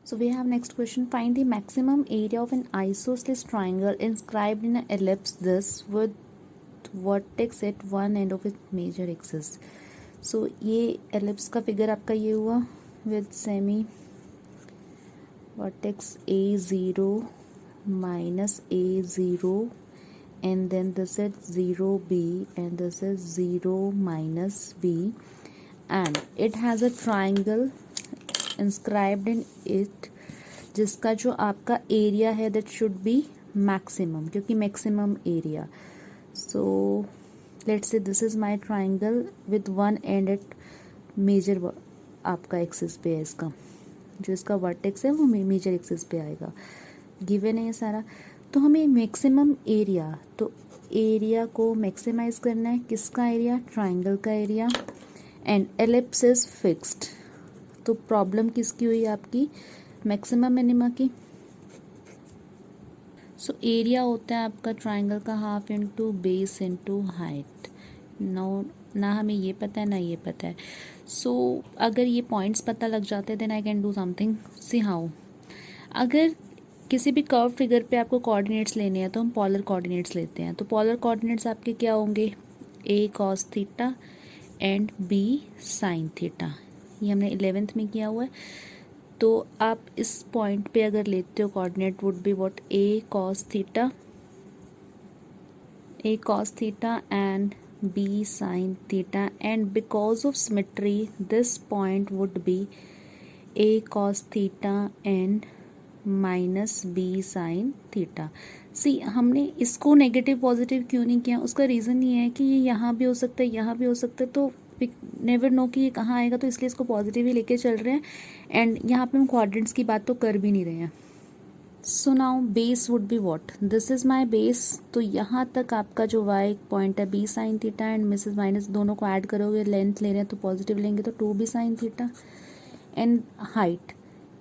So we have next question. Find the maximum area of an isosceles triangle inscribed in an ellipse this with vertex at one end of its major axis. So ये ellipse का figure आपका ये हुआ with semi vertex A0 minus A0 and then this is 0B and this is 0 minus B and it has a triangle inscribed in it जिसका जो आपका area है that should be maximum क्योंकि maximum area. So let's say this is my triangle with one end at major आपका axis पे है. इसका जो इसका वर्टेक्स है वो मेजर एक्सिस पे आएगा. गिवन है ये सारा. तो हमें मैक्सिमम एरिया, तो एरिया को मैक्सिमाइज करना है. किसका एरिया? ट्राइंगल का area. And ellipse is fixed. तो प्रॉब्लम किसकी हुई? आपकी मैक्सिमम मिनिमा की. सो एरिया होता है आपका ट्राइंगल का half into base into height. ना हमें ये पता है ना ये पता है. सो अगर ये पॉइंट्स पता लग जाते हैं then I can do something. See how. अगर किसी भी कर्व फिगर पे आपको कोऑर्डिनेट्स लेने हैं तो हम पोलर कोऑर्डिनेट्स लेते हैं. तो पोलर कोऑर्डिनेट्स आपके क्या होंगे? A cos theta and B sine theta. ये हमने 11th में किया हुआ है. तो आप इस पॉइंट पे अगर लेते हो coordinate would be what? A cos theta and B sine theta and because of symmetry this point would be A cos theta and minus B sine theta. See हमने इसको नेगेटिव पॉजिटिव क्यों नहीं किया? उसका रीज़न ये है कि ये यहाँ भी हो सकता है यहाँ भी हो सकता है. तो नेवर नो कि ये कहाँ आएगा. तो इसलिए इसको पॉजिटिव ही लेके चल रहे हैं. एंड यहाँ पे हम क्वाड्रेंट्स की बात तो कर भी नहीं रहे हैं. So now base would be what? This is my base. तो यहाँ तक आपका जो वाई पॉइंट है बी साइन थीटा एंड मिसेस माइनस दोनों को ऐड करोगे, लेंथ ले रहे हैं तो पॉजिटिव लेंगे तो 2b sign theta. And height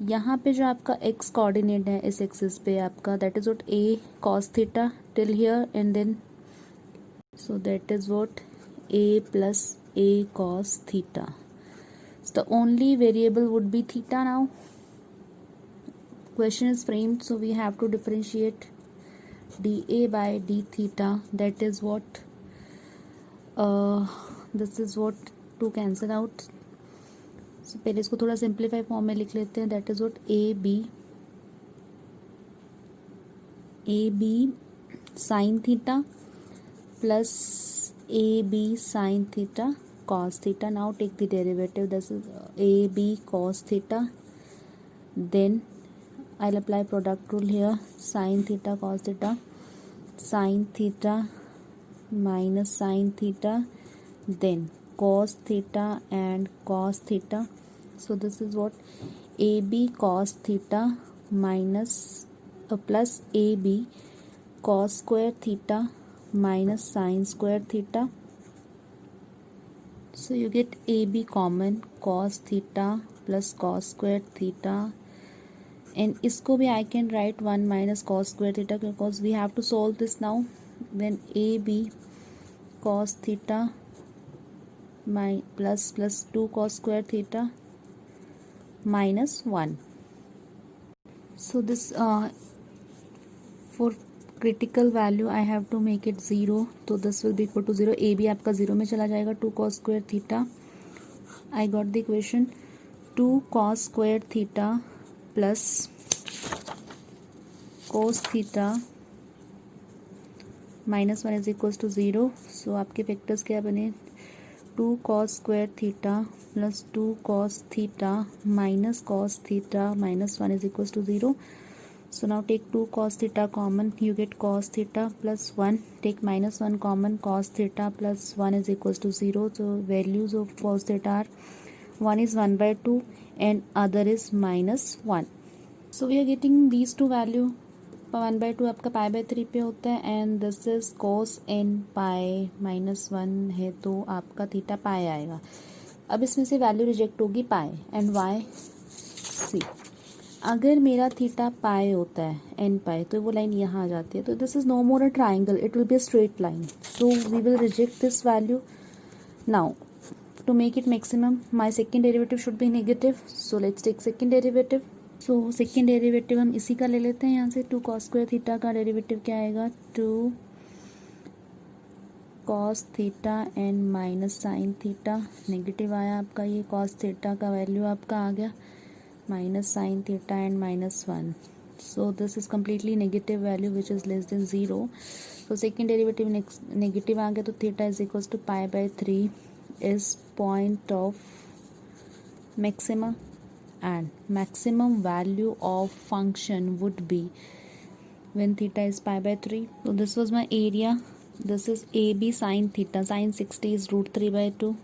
यहाँ पे जो आपका एक्स कोऑर्डिनेट है इस एक्सिस पे आपका that is what? A cos theta till here and then so that is what? A plus a cos theta. So the only variable would be theta now. Question is framed, so we have to differentiate dA by d theta. That is what? This is what to cancel out. So पहले इसको थोड़ा simplify form में लिख लेते हैं. That is what? AB sin theta plus AB sin theta cos theta. Now take the derivative. This is AB cos theta. Then I'll apply product rule here. Sin theta cos theta. Sin theta minus sin theta. Then cos theta and cos theta. So this is what? AB cos theta minus plus AB cos square theta minus sin square theta. So you get AB common, cos theta plus cos square theta. And इसको भी I can write 1 minus cos square theta because we have to solve this now. Then AB cos theta plus 2 cos square theta minus 1. So this for critical value I have to make it 0. तो this will be equal to 0. A भी आपका 0 में चला जाएगा. 2 cos square theta. I got the equation. 2 cos square theta plus cos theta minus 1 is equals to 0. So आपके factors क्या बने? 2 cos square theta plus 2 cos theta minus cos theta minus 1 is equals to 0. So now take 2 cos theta common, you get cos theta plus 1. Take minus 1 common, cos theta plus 1 is equals to 0. So values of cos theta are 1 is 1 by 2 and other is minus 1. So we are getting these two value. 1 by 2 आपका pi by 3 पे होता है and this is cos n pi minus 1 है तो आपका theta pi आएगा. अब इसमें से वैल्यू रिजेक्ट होगी pi and y. सी अगर मेरा थीटा पाई होता है एन पाई तो वो लाइन यहाँ आ जाती है. तो this is no more a triangle, it will be a straight line. So we will reject this value. Now to make it maximum my second derivative should be negative. So let's take second derivative. So second derivative हम इसी का ले लेते हैं यहाँ से, 2 cos square theta का derivative क्या आएगा, 2 cos theta and minus sine theta, negative आया आपका, ये cos थीटा का वैल्यू आपका आ गया minus sign theta and -1. So this is completely negative value which is less than 0. So second derivative negative आ गया, तो theta is equals to pi/3 is point of maxima, and maximum value of function would be when theta is pi/3. So this was my area. This is AB sin theta. Sin 60 is √3/2.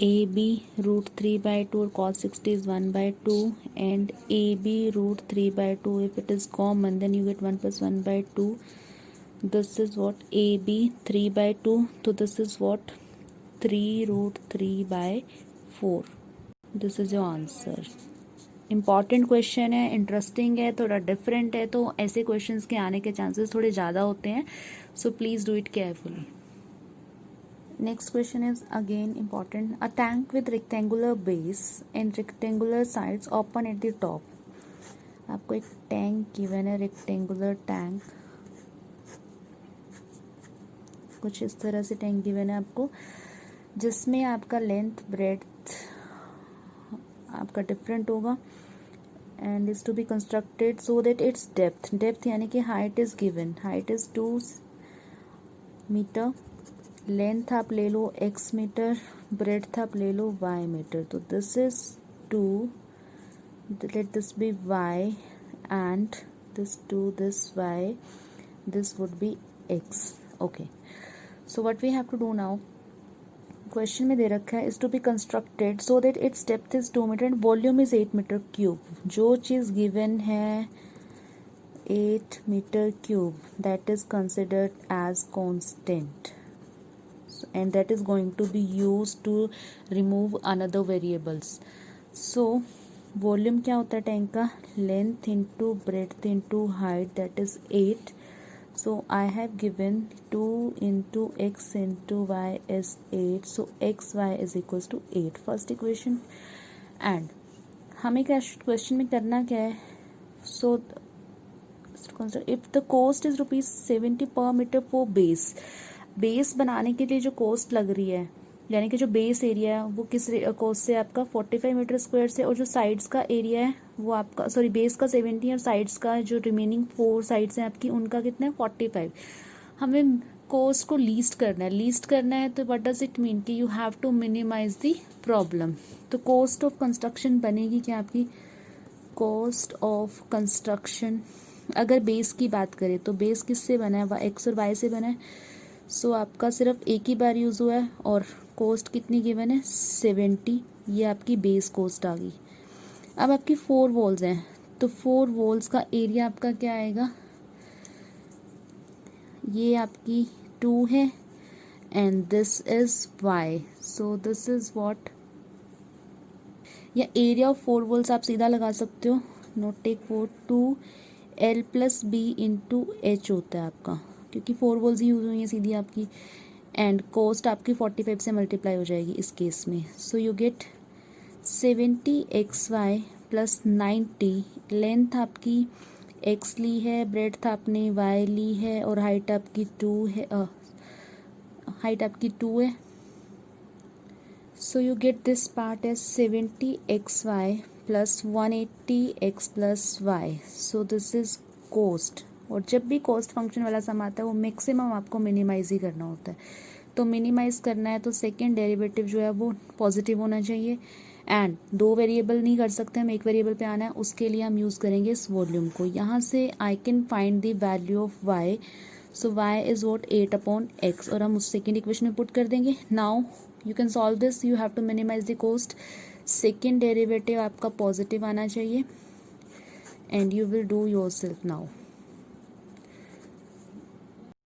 AB √3/2 or cos 60 is 1/2, and AB √3/2. If it is common, then you get 1 plus 1/2. This is what AB 3/2. So this is what 3√3/4. This is your answer. Important question है, interesting है, थोड़ा different है, तो ऐसे questions के आने के chances थोड़े ज़्यादा होते हैं. So please do it carefully. Next question is again important. A tank with rectangular base and rectangular sides open at the top. आपको एक टैंक गिवन है, रेक्टेंगुलर टैंक, कुछ इस तरह से टैंक गिवन है आपको, जिसमें आपका लेंथ ब्रेड्थ आपका डिफरेंट होगा, and is to be constructed so that its depth यानी कि height is given, height is 2 metre, length आप ले लो x मीटर, ब्रेड्थ आप ले लो y मीटर. तो this is 2, let this be y, and this 2, this y, this would be x. Okay, so what we have to do now, question में दे रखा है is to be constructed so that its depth is 2 metre and volume is 8 metre cube. जो चीज़ given है 8 metre cube, that is considered as constant, and that is going to be used to remove another variables. So volume क्या होता है tank का, length into breadth into height, that is 8. So I have given 2 into x into y is 8. So xy is equals to 8, first equation. And हमें क्या question में करना क्या है, so if the cost is ₹70 per meter for base, base बनाने के लिए जो कॉस्ट लग रही है, यानी कि जो बेस एरिया है वो किस कॉस्ट से आपका 45 मीटर स्क्वायर से, और जो साइड्स का एरिया है वो आपका बेस का 70 और साइड्स का जो रिमेनिंग 4 साइड्स हैं आपकी उनका कितना है 45. हमें कॉस्ट को लीस्ट करना है तो व्हाट डज इट मीन कि you have to minimize the problem. तो कॉस्ट ऑफ कंस्ट्रक्शन बनेगी क्या आपकी, कॉस्ट ऑफ कंस्ट्रक्शन, अगर बेस की बात करें तो बेस किससे बना है, एक्स और वाई से बना है. सो आपका सिर्फ एक ही बार यूज़ हुआ है और कॉस्ट कितनी गिवन है 70, ये आपकी बेस कॉस्ट आ गई. अब आपकी 4 वॉल्स हैं, तो 4 वॉल्स का एरिया आपका क्या आएगा, ये आपकी 2 है and this is y. So this is what, या एरिया ऑफ 4 वॉल्स आप सीधा लगा सकते हो, note take 4, 2l + b × h होता है आपका, क्योंकि 4 वॉल्स ही यूज हुई हैं सीधी आपकी, एंड कॉस्ट आपकी 45 से मल्टीप्लाई हो जाएगी इस केस में. सो यू गेट 70xy + 90, लेंथ आपकी x ली है, ब्रेड्थ आपने y ली है, और हाइट आपकी 2 है, so you get this part as 70xy + 180x + y. So this is cost. और जब भी कॉस्ट फंक्शन वाला सम आता है वो मैक्सिमम आपको मिनिमाइज ही करना होता है. तो मिनिमाइज करना है तो सेकेंड डेरिवेटिव जो है वो पॉजिटिव होना चाहिए, एंड 2 वेरिएबल नहीं कर सकते हम, एक वेरिएबल पे आना है, उसके लिए हम यूज़ करेंगे इस वॉल्यूम को. यहाँ से I can find the value of y. So y is what 8/x, और हम उस सेकेंड इक्वेशन में पुट कर देंगे. Now you can solve this, you have to minimize the cost. Second derivative आपका पॉजिटिव आना चाहिए, and you will do yourself now.